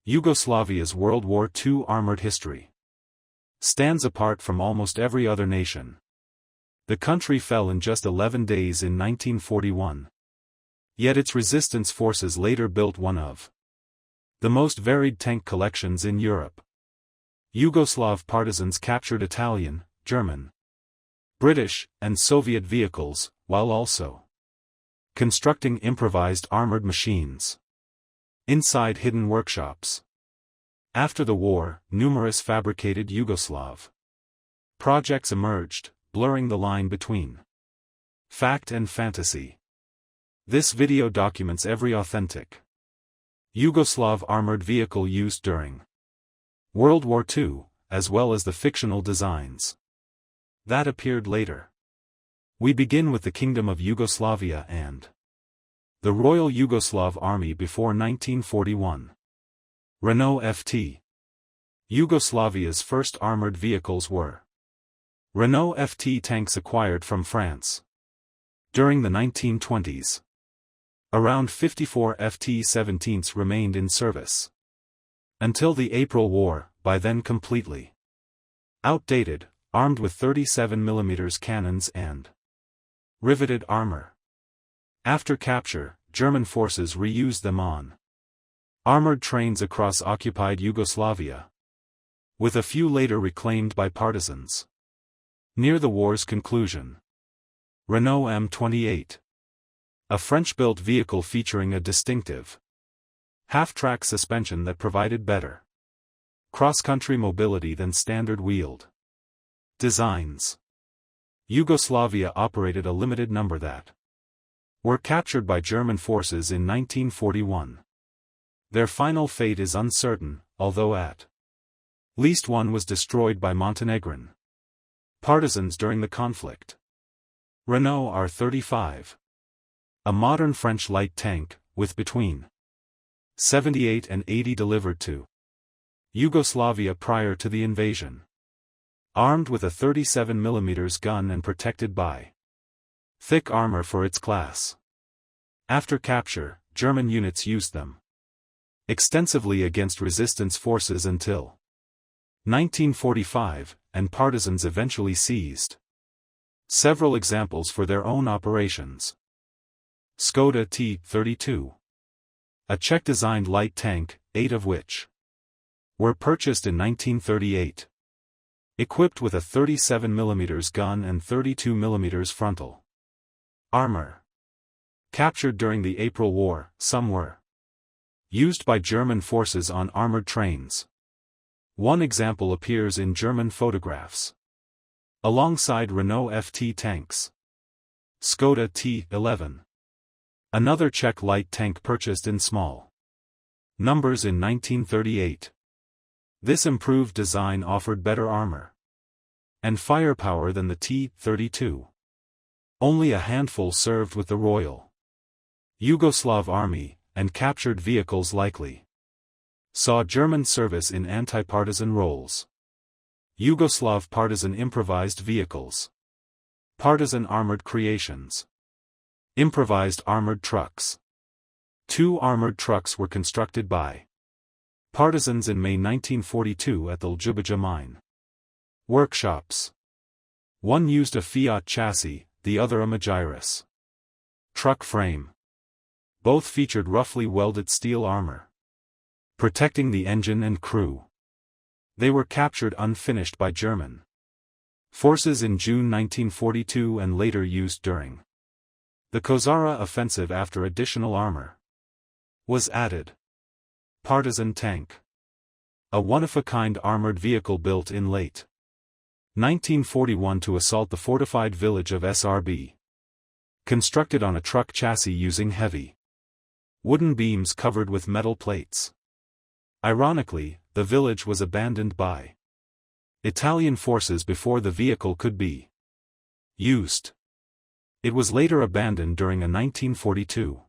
Yugoslavia's World War II armored history stands apart from almost every other nation. The country fell in just 11 days in 1941. Yet its resistance forces later built one of the most varied tank collections in Europe. Yugoslav partisans captured Italian, German, British, and Soviet vehicles, while also constructing improvised armored machines inside hidden workshops. After the war, numerous fabricated Yugoslav projects emerged, blurring the line between fact and fantasy. This video documents every authentic Yugoslav armored vehicle used during World War II, as well as the fictional designs that appeared later. We begin with the Kingdom of Yugoslavia and the Royal Yugoslav Army before 1941. Renault FT. Yugoslavia's first armored vehicles were Renault FT tanks acquired from France during the 1920s. Around 54 FT-17s remained in service until the April War, by then completely outdated, armed with 37mm cannons and riveted armor. After capture, German forces reused them on armored trains across occupied Yugoslavia, with a few later reclaimed by partisans. Near the war's conclusion, Renault M28, a French-built vehicle featuring a distinctive half-track suspension that provided better cross-country mobility than standard-wheeled designs. Yugoslavia operated a limited number that were captured by German forces in 1941. Their final fate is uncertain, although at least one was destroyed by Montenegrin partisans during the conflict. Renault R35, a modern French light tank, with between 78 and 80 delivered to Yugoslavia prior to the invasion. Armed with a 37mm gun and protected by thick armor for its class. After capture, German units used them extensively against resistance forces until 1945, and partisans eventually seized several examples for their own operations. Skoda T-32, a Czech-designed light tank, 8 of which were purchased in 1938. Equipped with a 37mm gun and 32mm frontal armor. Captured during the April War, some were used by German forces on armored trains. One example appears in German photographs alongside Renault FT tanks. Skoda T-11, another Czech light tank purchased in small numbers in 1938. This improved design offered better armor and firepower than the T-32. Only a handful served with the Royal Yugoslav Army, and captured vehicles likely saw German service in anti-partisan roles. Yugoslav partisan improvised vehicles. Partisan armored creations. Improvised armored trucks. 2 armored trucks were constructed by partisans in May 1942 at the Ljubuja mine workshops. One used a Fiat chassis, the other a Magirus truck frame. Both featured roughly welded steel armor protecting the engine and crew. They were captured unfinished by German forces in June 1942 and later used during the Kozara offensive after additional armor was added. Partisan tank, a one-of-a-kind armored vehicle built in late 1941 to assault the fortified village of Srb. Constructed on a truck chassis using heavy wooden beams covered with metal plates. Ironically, the village was abandoned by Italian forces before the vehicle could be used. It was later abandoned during a 1942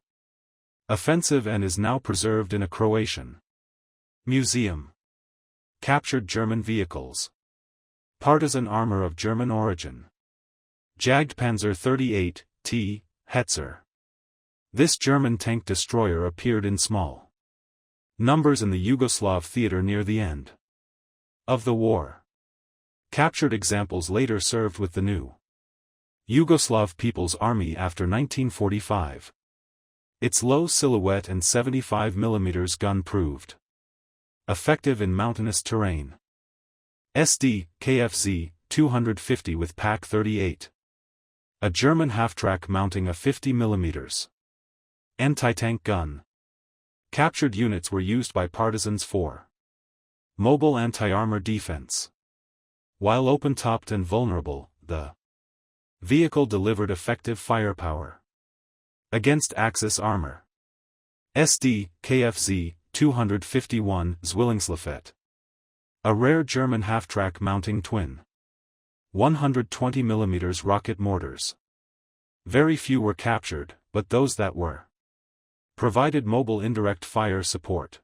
offensive and is now preserved in a Croatian museum. Captured German vehicles. Partisan armor of German origin. Jagdpanzer 38, T. Hetzer. This German tank destroyer appeared in small Numbers in the Yugoslav theater near the end of the war. Captured examples later served with the new Yugoslav People's Army after 1945. Its low silhouette and 75 mm gun proved effective in mountainous terrain. SD, KFZ, 250 with Pak 38. A German half-track mounting a 50 mm anti-tank gun. Captured units were used by partisans for mobile anti-armor defense. While open-topped and vulnerable, the vehicle delivered effective firepower against Axis armor. SD, KFZ, 251 Zwillingslafette. A rare German half-track mounting twin 120 mm rocket mortars. Very few were captured, but those that were provided mobile indirect fire support.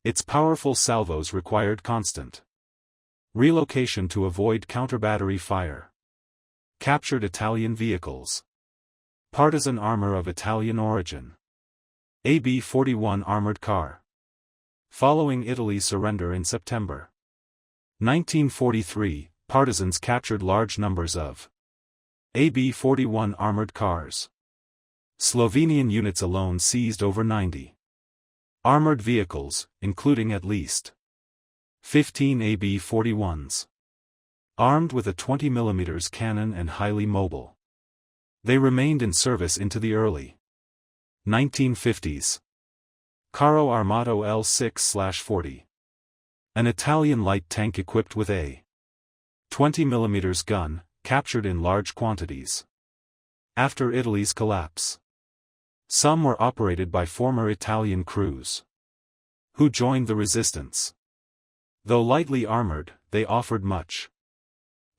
Its powerful salvos required constant relocation to avoid counter-battery fire. Captured Italian vehicles. Partisan armor of Italian origin. AB-41 armored car. Following Italy's surrender in September 1943, partisans captured large numbers of AB-41 armored cars. Slovenian units alone seized over 90 armored vehicles, including at least 15 AB-41s. Armed with a 20 mm cannon and highly mobile. They remained in service into the early 1950s. Carro Armato L6/40. An Italian light tank equipped with a 20 mm gun, captured in large quantities after Italy's collapse. Some were operated by former Italian crews who joined the resistance. Though lightly armored, they offered much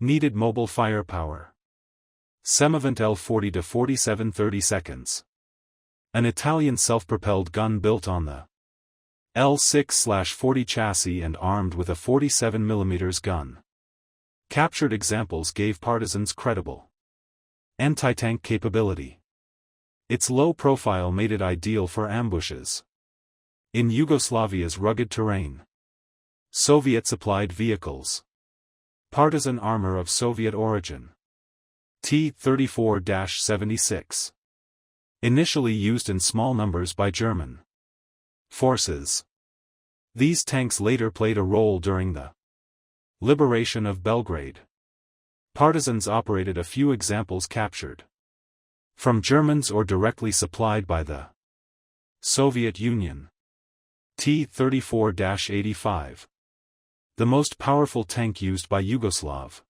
needed mobile firepower. Semovent L40 to 47 30 seconds. An Italian self-propelled gun built on the L6/40 chassis and armed with a 47 mm gun. Captured examples gave partisans credible anti-tank capability. Its low profile made it ideal for ambushes in Yugoslavia's rugged terrain. Soviet-supplied vehicles. Partisan armor of Soviet origin. T-34-76. Initially used in small numbers by German forces. These tanks later played a role during the liberation of Belgrade. Partisans operated a few examples captured from Germans or directly supplied by the Soviet Union. T-34-85. The most powerful tank used by Yugoslav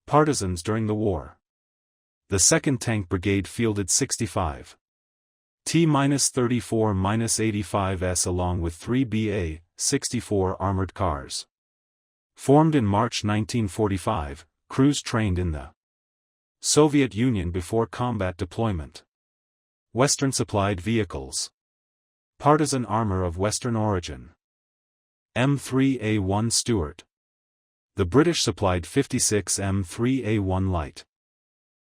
partisans during the war. The 2nd Tank Brigade fielded 65 T-34-85s along with 3 BA-64 armored cars. Formed in March 1945, crews trained in the Soviet Union before combat deployment. Western supplied vehicles. Partisan armor of Western origin. M3A1 Stuart. The British supplied 56 M3A1 light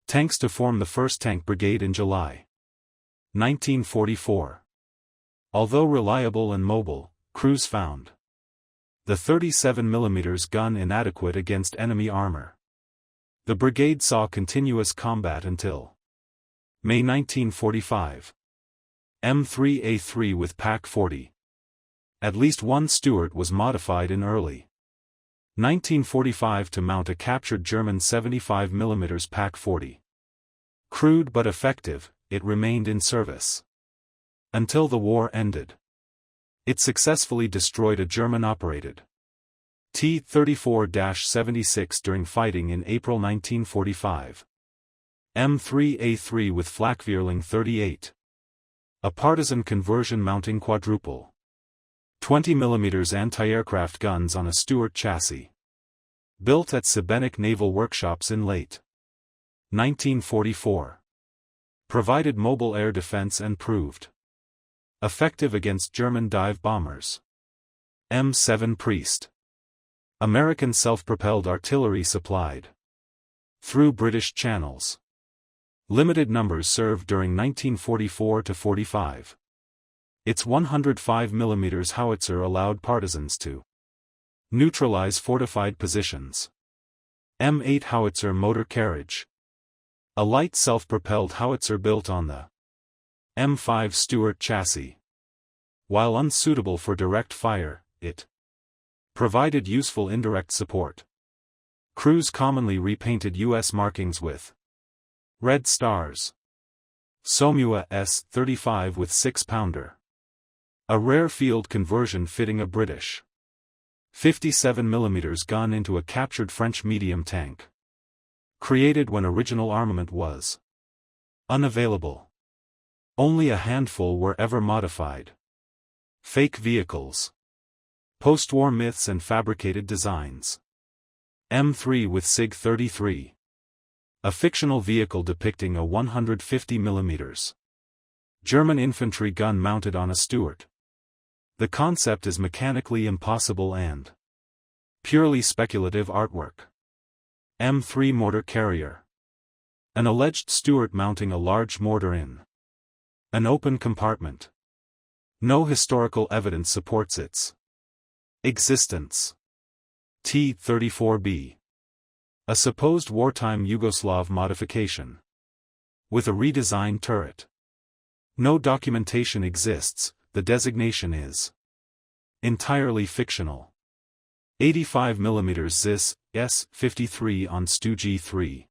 tanks to form the 1st Tank Brigade in July 1944. Although reliable and mobile, crews found the 37 mm gun inadequate against enemy armor. The brigade saw continuous combat until May 1945. M3A3 with Pak 40. At least one Stuart was modified in early 1945 to mount a captured German 75 mm Pak 40. Crude but effective, it remained in service until the war ended. It successfully destroyed a German-operated T-34-76 during fighting in April 1945. M3A3 with Flakvierling 38. A partisan conversion mounting quadruple 20 mm anti-aircraft guns on a Stuart chassis. Built at Sebenik Naval Workshops in late 1944. Provided mobile air defense and proved effective against German dive bombers. M7 Priest. American self-propelled artillery supplied through British channels. Limited numbers served during 1944 to 45. Its 105 mm howitzer allowed partisans to neutralize fortified positions. M8 howitzer motor carriage. A light self-propelled howitzer built on the M5 Stuart chassis. While unsuitable for direct fire, it provided useful indirect support. Crews commonly repainted U.S. markings with red stars. Somua S-35 with 6-pounder. A rare field conversion fitting a British 57 mm gun into a captured French medium tank. Created when original armament was unavailable. Only a handful were ever modified. Fake vehicles. Post-war myths and fabricated designs. M3 with SIG-33. A fictional vehicle depicting a 150 mm German infantry gun mounted on a Stuart. The concept is mechanically impossible and purely speculative artwork. M3 mortar carrier. An alleged Stuart mounting a large mortar in an open compartment. No historical evidence supports its existence. T-34B. A supposed wartime Yugoslav modification. With a redesigned turret. No documentation exists, the designation is entirely fictional. 85 mm ZIS, S-53 on Stu-G3.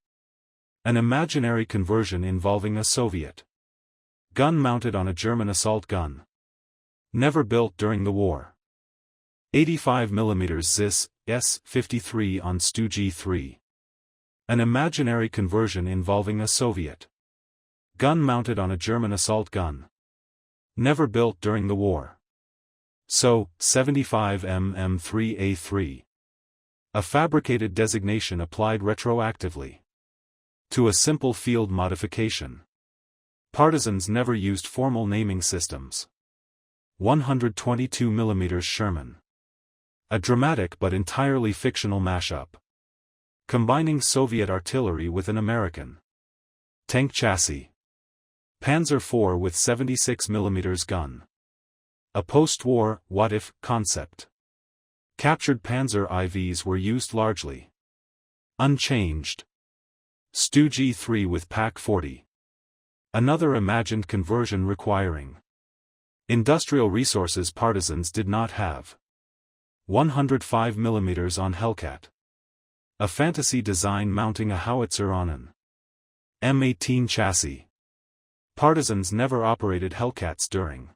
An imaginary conversion involving a Soviet gun mounted on a German assault gun. Never built during the war. 85 mm ZIS, S-53 on Stu-G3. An imaginary conversion involving a Soviet gun mounted on a German assault gun. Never built during the war. So, 75 mm3A3. A fabricated designation applied retroactively to a simple field modification. Partisans never used formal naming systems. 122 mm Sherman. A dramatic but entirely fictional mashup. Combining Soviet artillery with an American tank chassis. Panzer IV with 76 mm gun. A post-war, what-if, concept. Captured Panzer IVs were used largely unchanged. Stu-G3 with Pak-40. Another imagined conversion requiring industrial resources partisans did not have. 105 mm on Hellcat. A fantasy design mounting a howitzer on an M18 chassis. Partisans never operated Hellcats during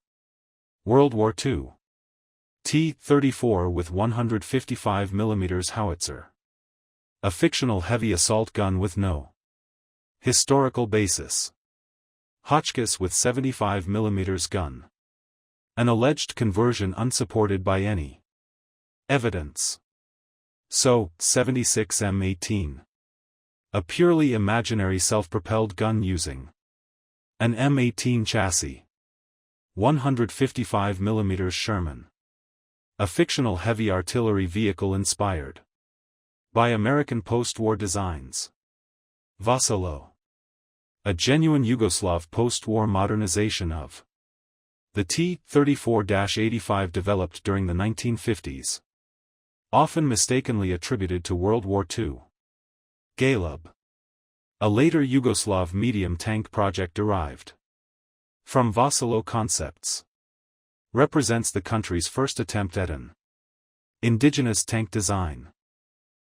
World War II. T-34 with 155 mm howitzer. A fictional heavy assault gun with no historical basis. Hotchkiss with 75 mm gun. An alleged conversion unsupported by any evidence. So, 76 M18. A purely imaginary self-propelled gun using an M18 chassis. 155 mm Sherman. A fictional heavy artillery vehicle inspired by American post-war designs. Vasilo. A genuine Yugoslav post-war modernization of the T-34-85 developed during the 1950s. Often mistakenly attributed to World War II. Galeb. A later Yugoslav medium tank project derived from Vasilo concepts. Represents the country's first attempt at an indigenous tank design.